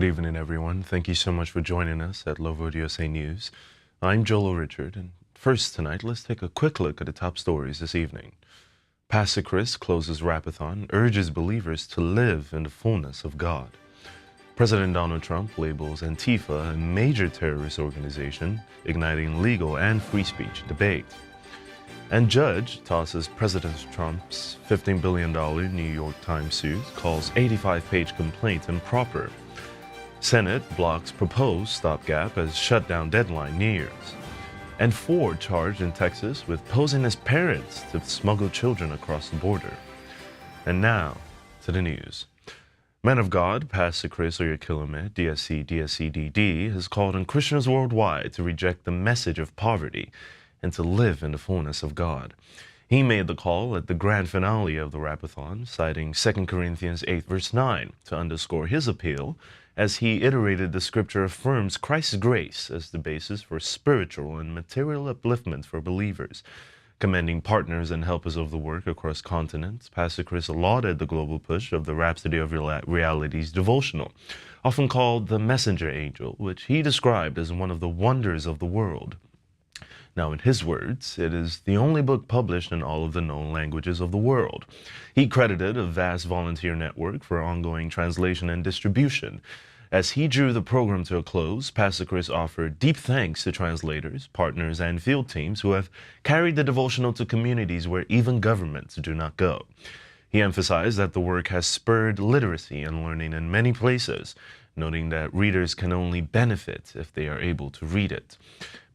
Good evening, everyone. Thank you so much for joining us at Loveworld USA News. I'm Joel Richard, and first tonight, let's take a quick look at the top stories this evening. Pastor Chris closes Rapathon, urges believers to live in the fullness of God. President Donald Trump labels Antifa a major terrorist organization, igniting legal and free speech debate. And judge tosses President Trump's $15 billion New York Times suit, calls 85-page complaint improper. Senate blocks proposed stopgap as shutdown deadline nears. And Ford charged in Texas with posing as parents to smuggle children across the border. And now, to the news. Man of God, Pastor Chris Oyakilome, DSC, DSCDD, has called on Christians worldwide to reject the message of poverty and to live in the fullness of God. He made the call at the grand finale of the Rapathon, citing 2 Corinthians 8, verse 9, to underscore his appeal, as he iterated the scripture affirms Christ's grace as the basis for spiritual and material upliftment for believers. Commending partners and helpers of the work across continents, Pastor Chris lauded the global push of the Rhapsody of Reality's devotional, often called the Messenger Angel, which he described as one of the wonders of the world. Now, in his words, it is the only book published in all of the known languages of the world. He credited a vast volunteer network for ongoing translation and distribution. As he drew the program to a close, Pastor Chris offered deep thanks to translators, partners, and field teams who have carried the devotional to communities where even governments do not go. He emphasized that the work has spurred literacy and learning in many places, noting that readers can only benefit if they are able to read it.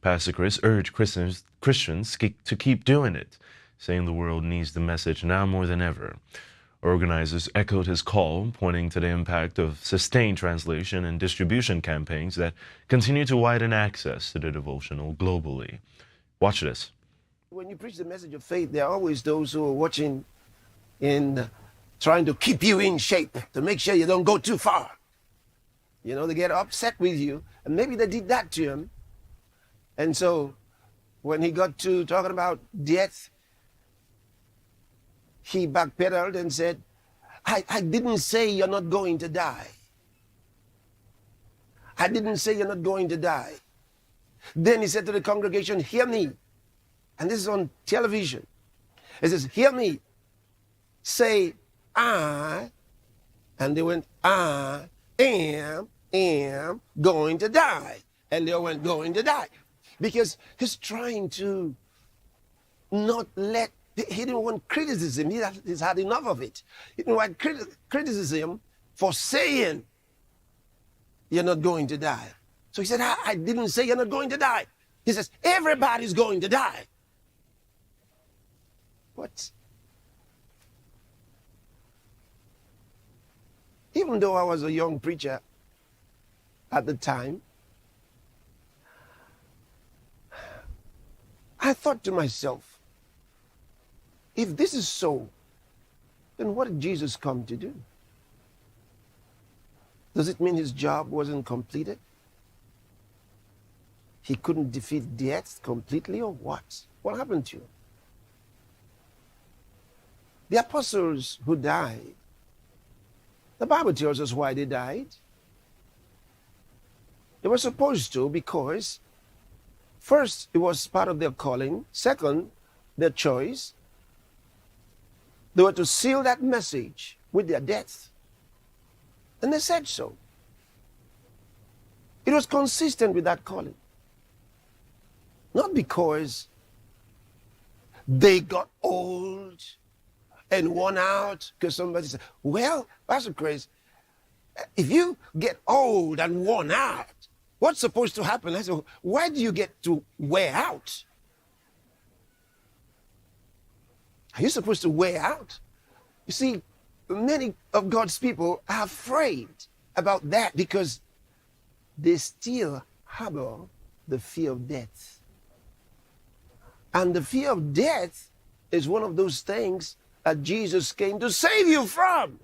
Pastor Chris urged Christians to keep doing it, saying the world needs the message now more than ever. Organizers echoed his call, pointing to the impact of sustained translation and distribution campaigns that continue to widen access to the devotional globally. Watch this. When you preach the message of faith, there are always those who are watching and trying to keep you in shape, to make sure you don't go too far. You know, they get upset with you, and maybe they did that to him. And so when he got to talking about death, he backpedaled and said, I didn't say you're not going to die. I didn't say you're not going to die. Then he said to the congregation, hear me. And this is on television. He says, hear me. Say, I. And they went, I am going to die. And they went, going to die. Because he's trying to not let, he didn't want criticism. He's had enough of it. He didn't want criticism for saying you're not going to die. So he said, I didn't say you're not going to die. He says, everybody's going to die. What? Even though I was a young preacher at the time, I thought to myself, if this is so, then what did Jesus come to do? Does it mean his job wasn't completed? He couldn't defeat death completely, or what? What happened to him? The apostles who died, the Bible tells us why they died. They were supposed to, because first, it was part of their calling. Second, their choice. They were to seal that message with their death. And they said so. It was consistent with that calling. Not because they got old and worn out, because somebody said, well, Pastor Chris, if you get old and worn out, what's supposed to happen? I said, why do you get to wear out? Are you supposed to wear out? You see, many of God's people are afraid about that because they still harbor the fear of death. And the fear of death is one of those things that Jesus came to save you from.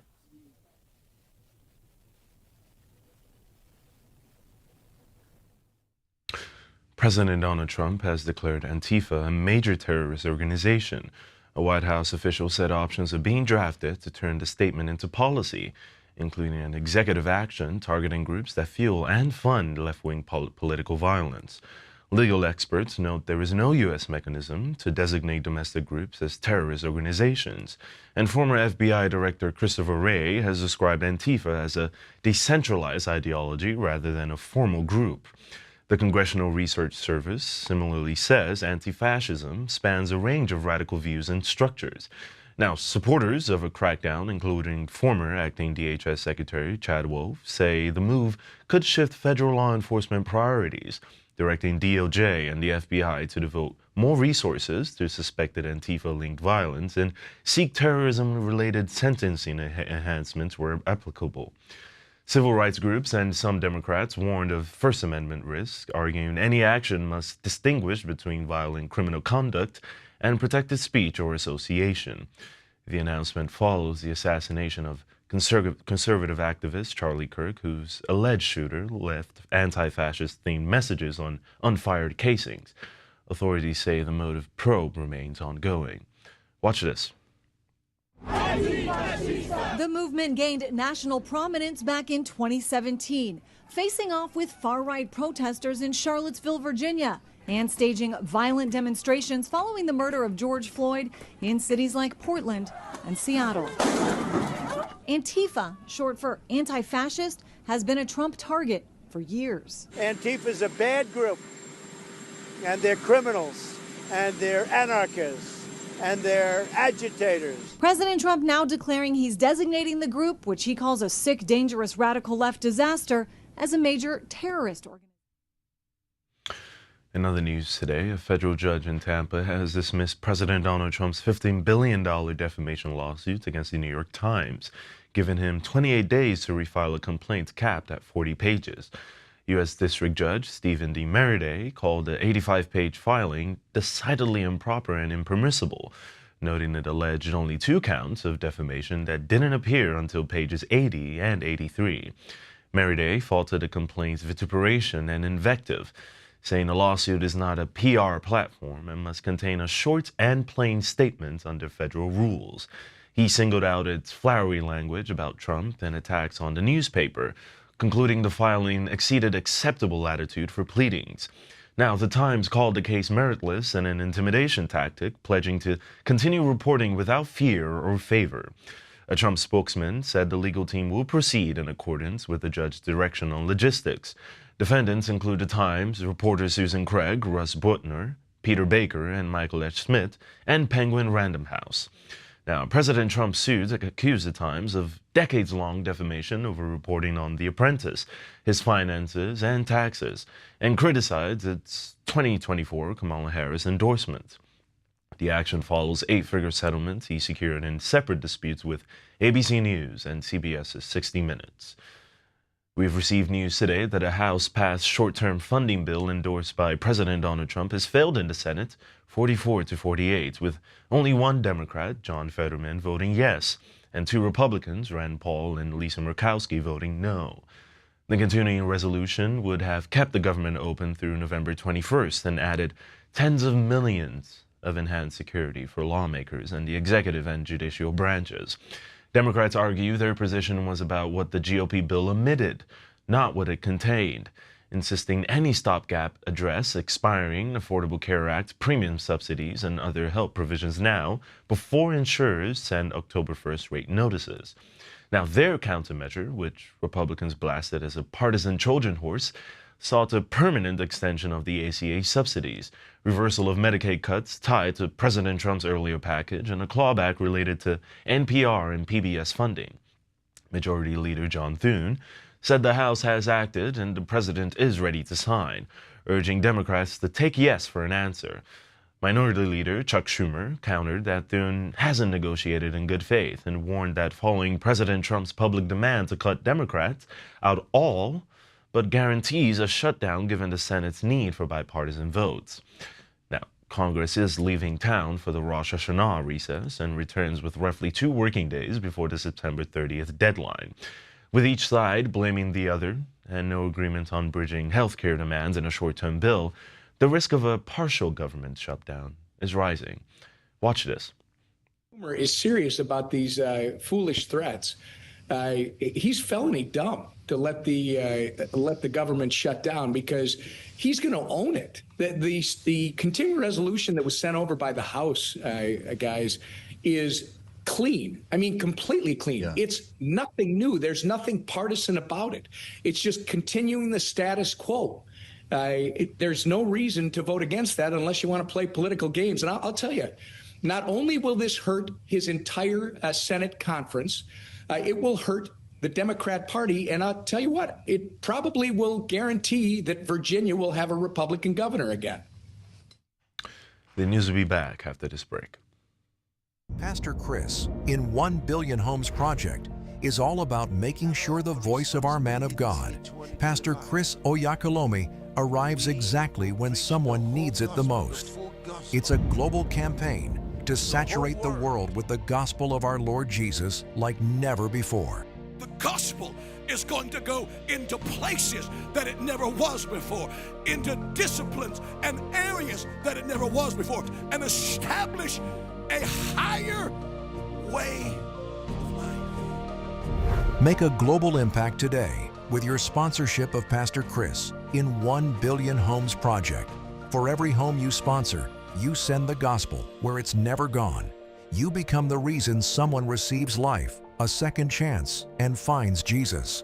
President Donald Trump has declared Antifa a major terrorist organization. A White House official said options are being drafted to turn the statement into policy, including an executive action targeting groups that fuel and fund left-wing political violence. Legal experts note there is no U.S. mechanism to designate domestic groups as terrorist organizations, and former FBI Director Christopher Wray has described Antifa as a decentralized ideology rather than a formal group. The Congressional Research Service similarly says anti-fascism spans a range of radical views and structures. Now, supporters of a crackdown, including former acting DHS Secretary Chad Wolf, say the move could shift federal law enforcement priorities, directing DOJ and the FBI to devote more resources to suspected Antifa-linked violence and seek terrorism-related sentencing enhancements where applicable. Civil rights groups and some Democrats warned of First Amendment risk, arguing any action must distinguish between violent criminal conduct and protected speech or association. The announcement follows the assassination of conservative activist Charlie Kirk, whose alleged shooter left anti-fascist themed messages on unfired casings. Authorities say the motive probe remains ongoing. Watch this. The movement gained national prominence back in 2017, facing off with far-right protesters in Charlottesville, Virginia, and staging violent demonstrations following the murder of George Floyd in cities like Portland and Seattle. Antifa, short for anti-fascist, has been a Trump target for years. Antifa's a bad group, and they're criminals, and they're anarchists, and they're agitators. President Trump now declaring he's designating the group, which he calls a sick, dangerous, radical left disaster, as a major terrorist organization. In other news today, a federal judge in Tampa has dismissed President Donald Trump's $15 billion defamation lawsuit against the New York Times, giving him 28 days to refile a complaint capped at 40 pages. U.S. District Judge Stephen D. Merriday called the 85-page filing decidedly improper and impermissible, noting it alleged only 2 counts of defamation that didn't appear until pages 80 and 83. Merriday faulted the complaint's vituperation and invective, saying the lawsuit is not a PR platform and must contain a short and plain statement under federal rules. He singled out its flowery language about Trump and attacks on the newspaper, concluding the filing exceeded acceptable latitude for pleadings. Now, the Times called the case meritless and an intimidation tactic, pledging to continue reporting without fear or favor. A Trump spokesman said the legal team will proceed in accordance with the judge's direction on logistics. Defendants include the Times, reporters Susan Craig, Russ Butner, Peter Baker, and Michael H. Smith, and Penguin Random House. Now, President Trump's suit accused the Times of decades-long defamation over reporting on The Apprentice, his finances, and taxes, and criticized its 2024 Kamala Harris endorsement. The action follows 8-figure settlements he secured in separate disputes with ABC News and CBS's 60 Minutes. We've received news today that a House-passed short-term funding bill endorsed by President Donald Trump has failed in the Senate 44-48, with only one Democrat, John Fetterman, voting yes, and 2 Republicans, Rand Paul and Lisa Murkowski, voting no. The continuing resolution would have kept the government open through November 21st and added tens of millions of enhanced security for lawmakers and the executive and judicial branches. Democrats argue their position was about what the GOP bill omitted, not what it contained, insisting any stopgap address expiring Affordable Care Act premium subsidies and other help provisions now before insurers send October 1st rate notices. Now, their countermeasure, which Republicans blasted as a partisan Trojan horse, sought a permanent extension of the ACA subsidies, reversal of Medicaid cuts tied to President Trump's earlier package, and a clawback related to NPR and PBS funding. Majority Leader John Thune said the House has acted and the president is ready to sign, urging Democrats to take yes for an answer. Minority Leader Chuck Schumer countered that Thune hasn't negotiated in good faith and warned that following President Trump's public demand to cut Democrats out all but guarantees a shutdown given the Senate's need for bipartisan votes. Now, Congress is leaving town for the Rosh Hashanah recess and returns with roughly 2 working days before the September 30th deadline, with each side blaming the other and no agreement on bridging health care demands in a short-term bill. The risk of a partial government shutdown is rising. Watch this. Is serious about these foolish threats. he's felony dumb to let the government shut down, because he's going to own it. The continuing resolution that was sent over by the House, guys, is clean. I mean, completely clean. Yeah. It's nothing new. There's nothing partisan about it. It's just continuing the status quo. There's no reason to vote against that unless you want to play political games. And I'll tell you, not only will this hurt his entire Senate conference, it will hurt the Democrat Party. And I'll tell you what, it probably will guarantee that Virginia will have a Republican governor again. The news will be back after this break. Pastor Chris in 1 Billion Homes Project is all about making sure the voice of our man of God, Pastor Chris Oyakhilome, arrives exactly when someone needs it the most. It's a global campaign to saturate the world with the gospel of our Lord Jesus like never before. The gospel is going to go into places that it never was before, into disciplines and areas that it never was before, and establish a higher way of life. Make a global impact today with your sponsorship of Pastor Chris in 1 Billion Homes Project. For every home you sponsor, you send the gospel where it's never gone. You become the reason someone receives life, a second chance, and finds Jesus.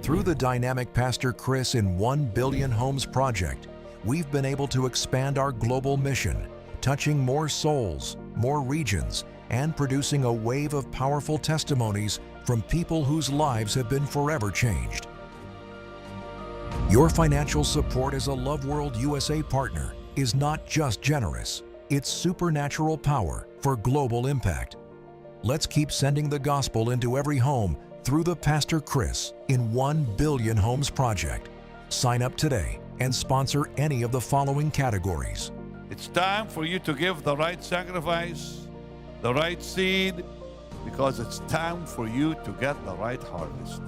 Through the dynamic Pastor Chris in 1 Billion Homes Project, we've been able to expand our global mission, touching more souls, more regions, and producing a wave of powerful testimonies from people whose lives have been forever changed. Your financial support as a Loveworld USA partner is not just generous, it's supernatural power for global impact. Let's keep sending the gospel into every home through the Pastor Chris in 1 Billion Homes Project. Sign up today and sponsor any of the following categories. It's time for you to give the right sacrifice, the right seed, because it's time for you to get the right harvest.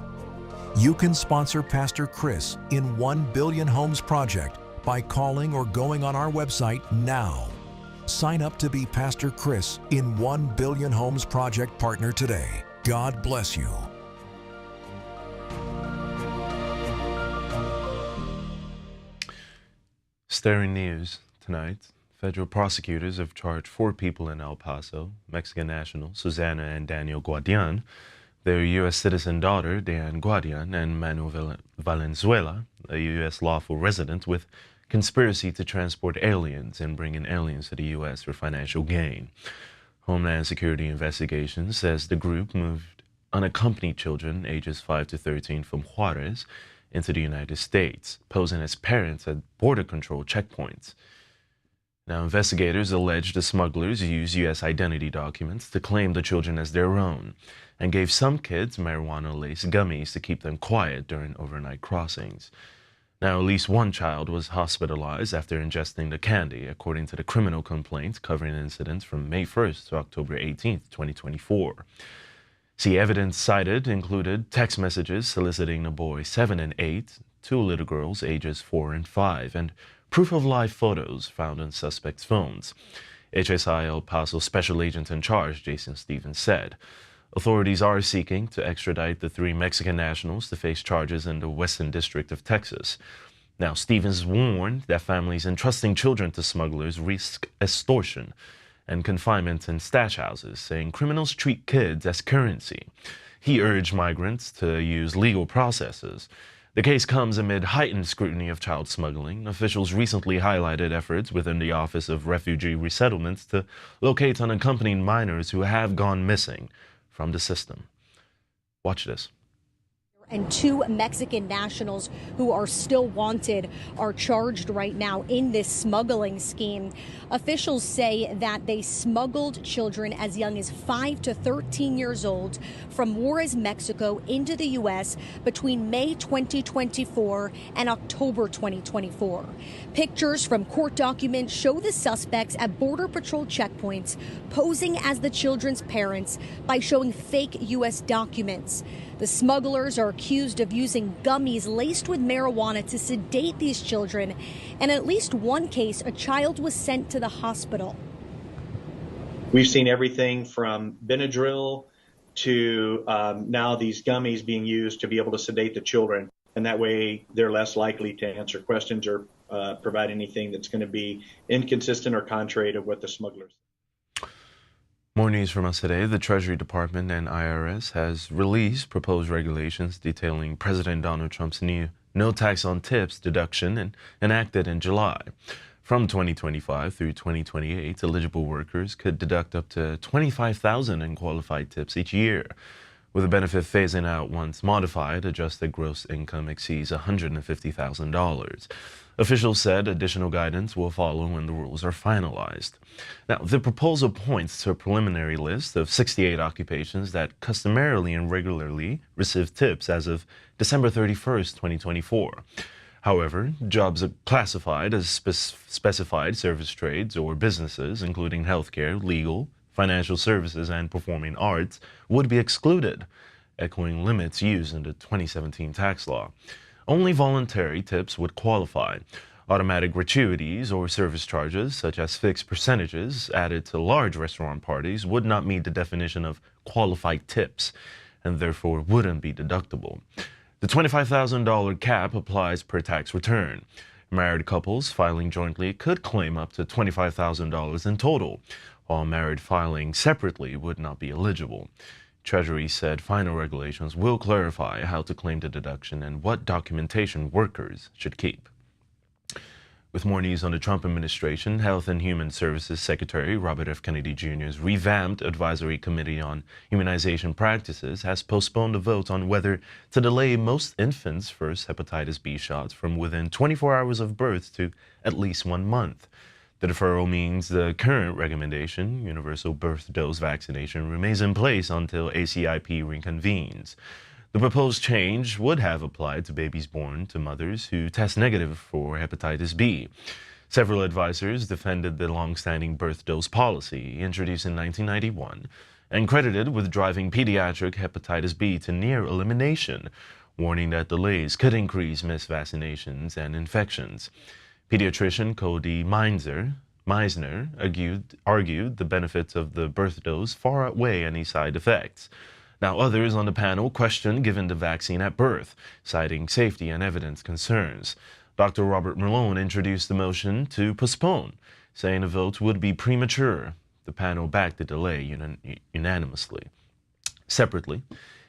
You can sponsor Pastor Chris in 1 Billion Homes Project by calling or going on our website now. Sign up to be Pastor Chris in 1 Billion Homes Project partner today. God bless you. Staring news tonight. Federal prosecutors have charged 4 people in El Paso, Mexican nationals Susana and Daniel Guadian, their U.S. citizen daughter, Diane Guadian, and Manuel Valenzuela, a U.S. lawful resident, with conspiracy to transport aliens and bring in aliens to the U.S. for financial gain. Homeland Security Investigations says the group moved unaccompanied children ages 5 to 13 from Juarez into the United States, posing as parents at border control checkpoints. Now, investigators allege the smugglers used U.S. identity documents to claim the children as their own and gave some kids marijuana-laced gummies to keep them quiet during overnight crossings. Now, at least one child was hospitalized after ingesting the candy, according to the criminal complaint covering incidents from May 1st to October 18th, 2024. See, evidence cited included text messages soliciting the boys 7 and 8, 2 little girls ages 4 and 5, and proof of live photos found on suspects' phones. HSI El Paso Special Agent in Charge, Jason Stevens, said. Authorities are seeking to extradite the 3 Mexican nationals to face charges in the Western District of Texas. Now, Stevens warned that families entrusting children to smugglers risk extortion and confinement in stash houses, saying criminals treat kids as currency. He urged migrants to use legal processes. The case comes amid heightened scrutiny of child smuggling. Officials recently highlighted efforts within the Office of Refugee Resettlements to locate unaccompanied minors who have gone missing from the system. Watch this. And 2 Mexican nationals who are still wanted are charged right now in this smuggling scheme. Officials say that they smuggled children as young as 5 to 13 years old from Juarez, Mexico into the U.S. between May 2024 and October 2024. Pictures from court documents show the suspects at Border Patrol checkpoints posing as the children's parents by showing fake U.S. documents. The smugglers are accused of using gummies laced with marijuana to sedate these children. And in at least one case, a child was sent to the hospital. We've seen everything from Benadryl to now these gummies being used to be able to sedate the children. And that way they're less likely to answer questions or provide anything that's going to be inconsistent or contrary to what the smugglers. More news from us today. The Treasury Department and IRS has released proposed regulations detailing President Donald Trump's new no tax on tips deduction and enacted in July. From 2025 through 2028, eligible workers could deduct up to $25,000 in qualified tips each year, with the benefit phasing out once modified adjusted gross income exceeds $150,000. Officials said additional guidance will follow when the rules are finalized. Now, the proposal points to a preliminary list of 68 occupations that customarily and regularly receive tips as of December 31st, 2024. However, jobs classified as specified service trades or businesses, including healthcare, legal, financial services, and performing arts, would be excluded, echoing limits used in the 2017 tax law. Only voluntary tips would qualify. Automatic gratuities or service charges, such as fixed percentages added to large restaurant parties, would not meet the definition of qualified tips and therefore wouldn't be deductible. The $25,000 cap applies per tax return. Married couples filing jointly could claim up to $25,000 in total, while married filing separately would not be eligible. Treasury said final regulations will clarify how to claim the deduction and what documentation workers should keep. With more news on the Trump administration, Health and Human Services Secretary Robert F. Kennedy Jr.'s revamped Advisory Committee on Immunization Practices has postponed a vote on whether to delay most infants' first hepatitis B shots from within 24 hours of birth to at least 1 month. The deferral means the current recommendation, universal birth dose vaccination, remains in place until ACIP reconvenes. The proposed change would have applied to babies born to mothers who test negative for hepatitis B. Several advisors defended the long-standing birth dose policy introduced in 1991 and credited with driving pediatric hepatitis B to near elimination, warning that delays could increase missed vaccinations and infections. Pediatrician Cody Meisner argued the benefits of the birth dose far outweigh any side effects. Now, others on the panel questioned giving the vaccine at birth, citing safety and evidence concerns. Dr. Robert Malone introduced the motion to postpone, saying a vote would be premature. The panel backed the delay unanimously. Separately,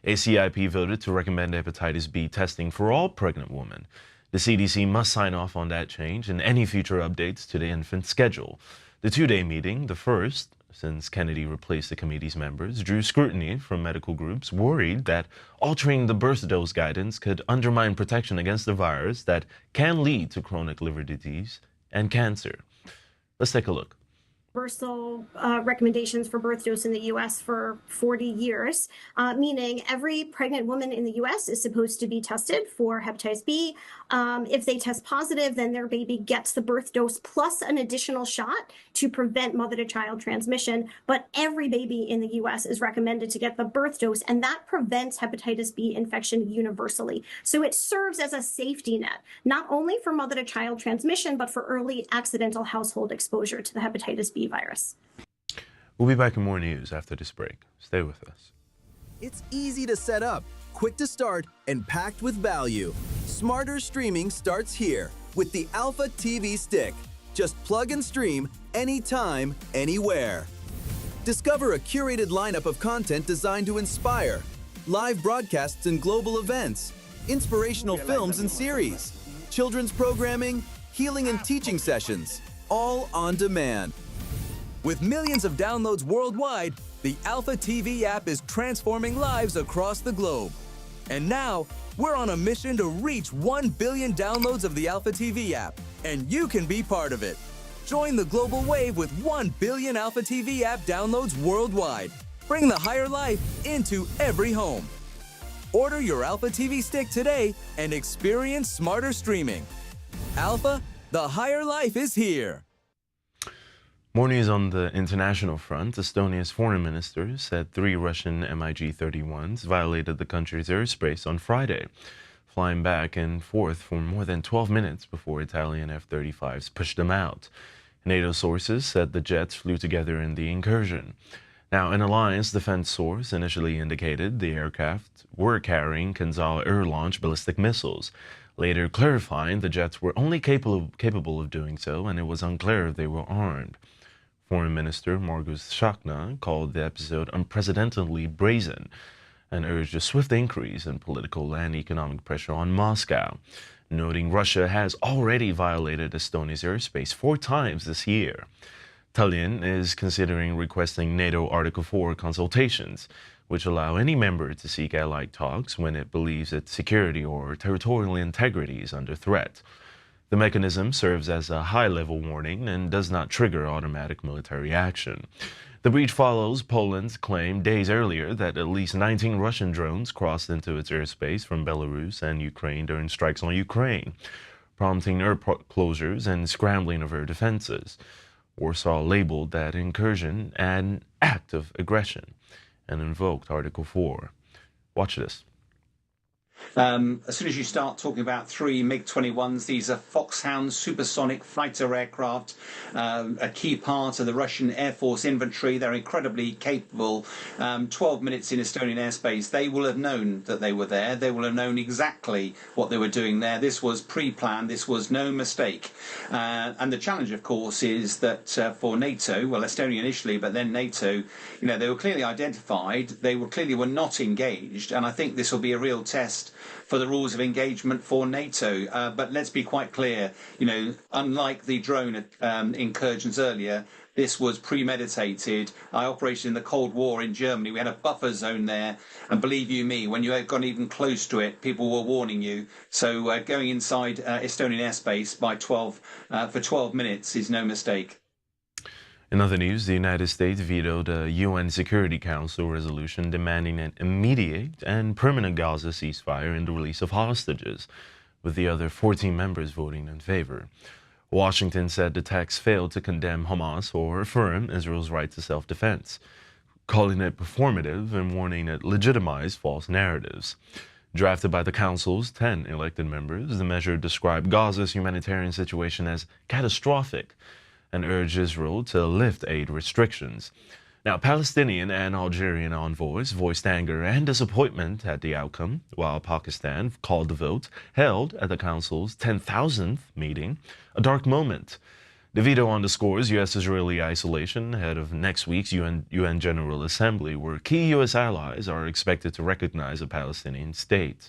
ACIP voted to recommend hepatitis B testing for all pregnant women. The CDC must sign off on that change and any future updates to the infant schedule. The two-day meeting, the first since Kennedy replaced the committee's members, drew scrutiny from medical groups worried that altering the birth dose guidance could undermine protection against the virus that can lead to chronic liver disease and cancer. Let's take a look. Universal recommendations for birth dose in the U.S. for 40 years, meaning every pregnant woman in the U.S. is supposed to be tested for hepatitis B. If they test positive, then their baby gets the birth dose plus an additional shot to prevent mother-to-child transmission. But every baby in the U.S. is recommended to get the birth dose, and that prevents hepatitis B infection universally. So it serves as a safety net, not only for mother-to-child transmission, but for early accidental household exposure to the hepatitis B virus. We'll be back in more news after this break. Stay with us. It's easy to set up, quick to start, and packed with value. Smarter streaming starts here with the Alpha TV Stick. Just plug and stream anytime, anywhere. Discover a curated lineup of content designed to inspire, live broadcasts and global events, inspirational films and series, children's programming, healing and teaching sessions, all on demand. With millions of downloads worldwide, the Alpha TV app is transforming lives across the globe. And now, we're on a mission to reach 1 billion downloads of the Alpha TV app, and you can be part of it. Join the global wave with 1 billion Alpha TV app downloads worldwide. Bring the higher life into every home. Order your Alpha TV Stick today and experience smarter streaming. Alpha, the higher life is here. More news on the international front. Estonia's foreign minister said 3 Russian MiG-31s violated the country's airspace on Friday, flying back and forth for more than 12 minutes before Italian F-35s pushed them out. NATO sources said the jets flew together in the incursion. Now, an alliance defense source initially indicated the aircraft were carrying Kinzhal air-launched ballistic missiles, later clarifying the jets were only capable of doing so, and it was unclear if they were armed. Foreign Minister Margus Shakna called the episode unprecedentedly brazen and urged a swift increase in political and economic pressure on Moscow, noting Russia has already violated Estonia's airspace 4 times this year. Tallinn is considering requesting NATO Article 4 consultations, which allow any member to seek allied talks when it believes its security or territorial integrity is under threat. The mechanism serves as a high-level warning and does not trigger automatic military action. The breach follows Poland's claim days earlier that at least 19 Russian drones crossed into its airspace from Belarus and Ukraine during strikes on Ukraine, prompting airport closures and scrambling of air defenses. Warsaw labeled that incursion an act of aggression and invoked Article 4. Watch this. As soon as you start talking about 3 MiG-21s, these are Foxhound supersonic fighter aircraft, a key part of the Russian Air Force inventory. They're incredibly capable. 12 minutes in Estonian airspace, they will have known that they were there. They will have known exactly what they were doing there. This was pre-planned. This was no mistake. And the challenge, of course, is that for NATO, well, Estonia initially, but then NATO, they were clearly identified. They clearly were not engaged. And I think this will be a real test for the rules of engagement for NATO. But let's be quite clear, unlike the drone incursions earlier, this was premeditated. I operated in the Cold War in Germany. We had a buffer zone there. And believe you me, when you had gone even close to it, people were warning you. So going inside Estonian airspace for 12 minutes is no mistake. In other news, the United States vetoed a UN Security Council resolution demanding an immediate and permanent Gaza ceasefire and the release of hostages, with the other 14 members voting in favor. Washington said the text failed to condemn Hamas or affirm Israel's right to self-defense, calling it performative and warning it legitimized false narratives. Drafted by the Council's 10 elected members, the measure described Gaza's humanitarian situation as catastrophic and urged Israel to lift aid restrictions. Now, Palestinian and Algerian envoys voiced anger and disappointment at the outcome, while Pakistan called the vote, held at the Council's 10,000th meeting, a dark moment. The veto underscores U.S.-Israeli isolation ahead of next week's UN General Assembly, where key U.S. allies are expected to recognize a Palestinian state.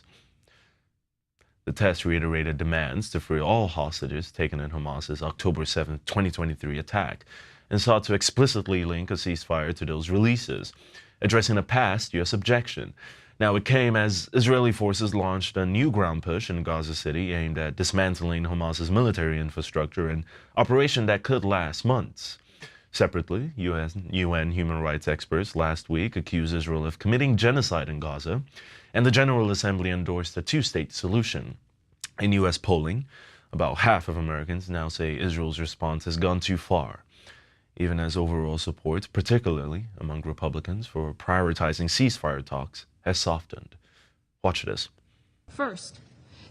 The test reiterated demands to free all hostages taken in Hamas's October 7, 2023 attack, and sought to explicitly link a ceasefire to those releases, addressing a past U.S. objection. Now, it came as Israeli forces launched a new ground push in Gaza City aimed at dismantling Hamas's military infrastructure, an operation that could last months. Separately, UN human rights experts last week accused Israel of committing genocide in Gaza, and the General Assembly endorsed a two-state solution. In U.S. polling, about half of Americans now say Israel's response has gone too far, even as overall support, particularly among Republicans, for prioritizing ceasefire talks has softened. Watch this. First,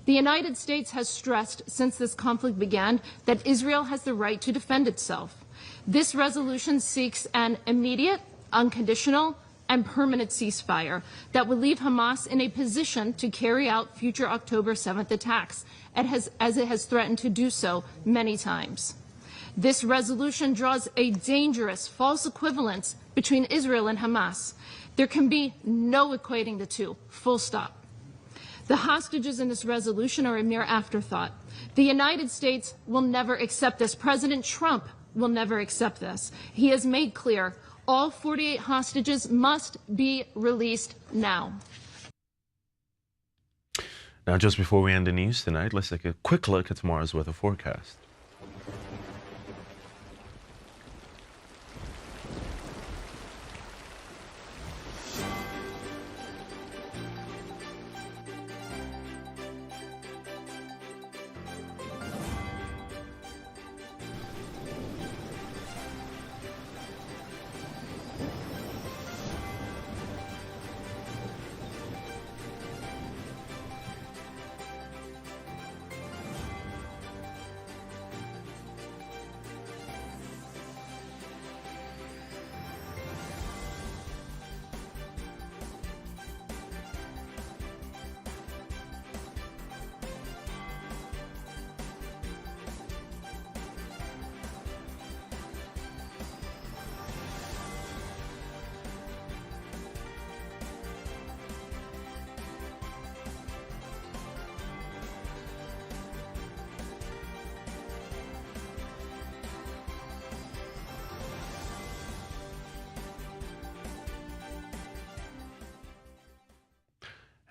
the United States has stressed since this conflict began that Israel has the right to defend itself. This resolution seeks an immediate, unconditional, and permanent ceasefire that would leave Hamas in a position to carry out future October 7th attacks, as it has threatened to do so many times. This resolution draws a dangerous false equivalence between Israel and Hamas. There can be no equating the two, full stop. The hostages in this resolution are a mere afterthought. The United States will never accept this. President Trump will never accept this. He has made clear all 48 hostages must be released now. Now, just before we end the news tonight, let's take a quick look at tomorrow's weather forecast.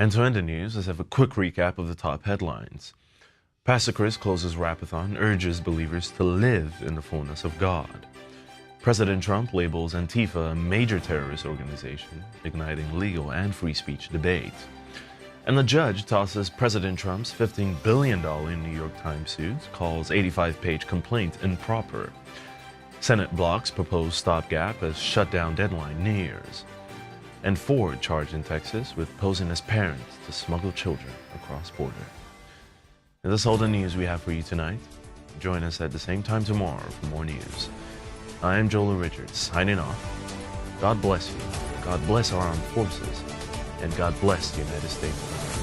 And to end the news, let's have a quick recap of the top headlines. Pastor Chris closes Rapathon, urges believers to live in the fullness of God. President Trump labels Antifa a major terrorist organization, igniting legal and free speech debate. And the judge tosses President Trump's $15 billion New York Times suit, calls 85-page complaint improper. Senate blocks proposed stopgap as shutdown deadline nears. And Ford charged in Texas with posing as parents to smuggle children across border. And that's all the news we have for you tonight. Join us at the same time tomorrow for more news. I am Joel Richards, signing off. God bless you, God bless our armed forces, and God bless the United States of America.